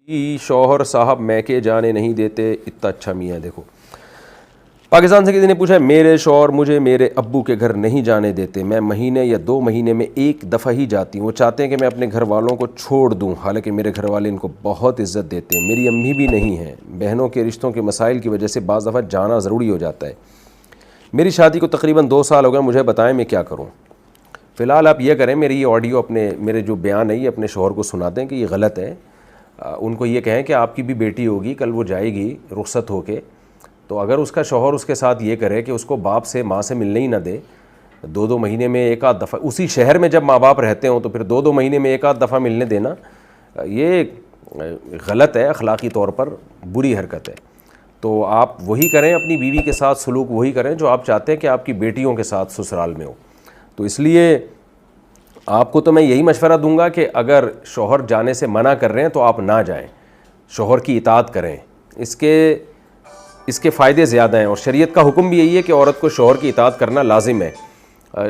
شوہر صاحب میکے جانے نہیں دیتے، اتنا اچھا میاں ہے۔ دیکھو پاکستان سے کسی نے پوچھا ہے میرے شوہر مجھے میرے ابو کے گھر نہیں جانے دیتے، میں مہینے یا 2 مہینے میں ایک دفعہ ہی جاتی ہوں، وہ چاہتے ہیں کہ میں اپنے گھر والوں کو چھوڑ دوں، حالانکہ میرے گھر والے ان کو بہت عزت دیتے ہیں، میری امی بھی نہیں ہیں، بہنوں کے رشتوں کے مسائل کی وجہ سے بعض دفعہ جانا ضروری ہو جاتا ہے، میری شادی کو تقریباً 2 سال ہو گئے، مجھے بتائیں میں کیا کروں۔ فی الحال آپ یہ کریں، میری یہ آڈیو اپنے میرے جو بیان ہے یہ اپنے شوہر کو سنا دیں کہ یہ غلط ہے، ان کو یہ کہیں کہ آپ کی بھی بیٹی ہوگی، کل وہ جائے گی رخصت ہو کے، تو اگر اس کا شوہر اس کے ساتھ یہ کرے کہ اس کو باپ سے ماں سے ملنے ہی نہ دے، 2 مہینے میں ایک آدھ دفعہ، اسی شہر میں جب ماں باپ رہتے ہوں تو پھر 2 مہینے میں ایک آدھ دفعہ ملنے دینا، یہ غلط ہے، اخلاقی طور پر بری حرکت ہے۔ تو آپ وہی کریں، اپنی بیوی کے ساتھ سلوک وہی کریں جو آپ چاہتے ہیں کہ آپ کی بیٹیوں کے ساتھ سسرال میں ہو۔ تو اس لیے آپ کو تو میں یہی مشورہ دوں گا کہ اگر شوہر جانے سے منع کر رہے ہیں تو آپ نہ جائیں، شوہر کی اطاعت کریں، اس کے فائدے زیادہ ہیں، اور شریعت کا حکم بھی یہی ہے کہ عورت کو شوہر کی اطاعت کرنا لازم ہے،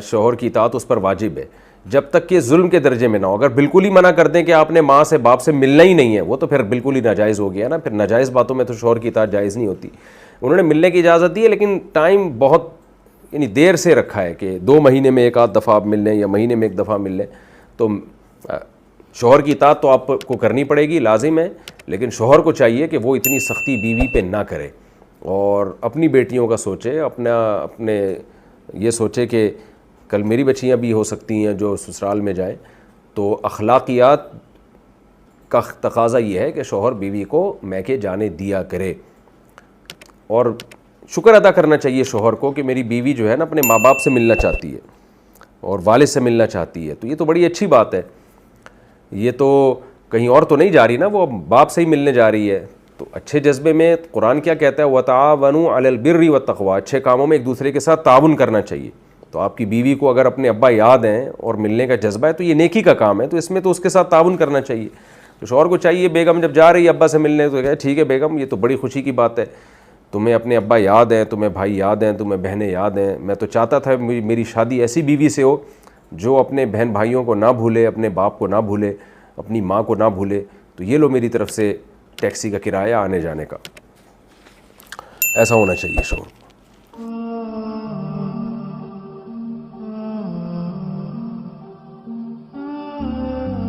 شوہر کی اطاعت اس پر واجب ہے، جب تک کہ ظلم کے درجے میں نہ ہو۔ اگر بالکل ہی منع کر دیں کہ آپ نے ماں سے باپ سے ملنا ہی نہیں ہے، وہ تو پھر بالکل ہی ناجائز ہو گیا نا، پھر ناجائز باتوں میں تو شوہر کی اطاعت جائز نہیں ہوتی۔ انہوں نے ملنے کی اجازت دی ہے لیکن ٹائم بہت یعنی دیر سے رکھا ہے کہ 2 مہینے میں ایک آدھ دفعہ آپ مل لیں یا مہینے میں ایک دفعہ مل لیں، تو شوہر کی اطاعت تو آپ کو کرنی پڑے گی، لازم ہے، لیکن شوہر کو چاہیے کہ وہ اتنی سختی بیوی پہ نہ کرے اور اپنی بیٹیوں کا سوچے، اپنے یہ سوچے کہ کل میری بچیاں بھی ہو سکتی ہیں جو سسرال میں جائیں۔ تو اخلاقیات کا تقاضا یہ ہے کہ شوہر بیوی کو میکے جانے دیا کرے، اور شکر ادا کرنا چاہیے شوہر کو کہ میری بیوی جو ہے نا اپنے ماں باپ سے ملنا چاہتی ہے اور والد سے ملنا چاہتی ہے، تو یہ تو بڑی اچھی بات ہے، یہ تو کہیں اور تو نہیں جا رہی نا، وہ باپ سے ہی ملنے جا رہی ہے۔ تو اچھے جذبے میں قرآن کیا کہتا ہے، وَتَعَاوَنُوا عَلَى الْبِرِّ وَالتَّقْوَىٰ، اچھے کاموں میں ایک دوسرے کے ساتھ تعاون کرنا چاہیے۔ تو آپ کی بیوی کو اگر اپنے ابا یاد ہیں اور ملنے کا جذبہ ہے تو یہ نیکی کا کام ہے، تو اس میں تو اس کے ساتھ تعاون کرنا چاہیے۔ تو شوہر کو چاہیے بیگم جب جا رہی ہے ابا سے ملنے تو کہے ٹھیک ہے بیگم، یہ تو بڑی خوشی کی بات ہے، تمہیں اپنے ابا یاد ہیں، تمہیں بھائی یاد ہیں، تمہیں بہنیں یاد ہیں، میں تو چاہتا تھا میری شادی ایسی بیوی سے ہو جو اپنے بہن بھائیوں کو نہ بھولے، اپنے باپ کو نہ بھولے، اپنی ماں کو نہ بھولے، تو یہ لو میری طرف سے ٹیکسی کا کرایہ آنے جانے کا۔ ایسا ہونا چاہیے شوہر۔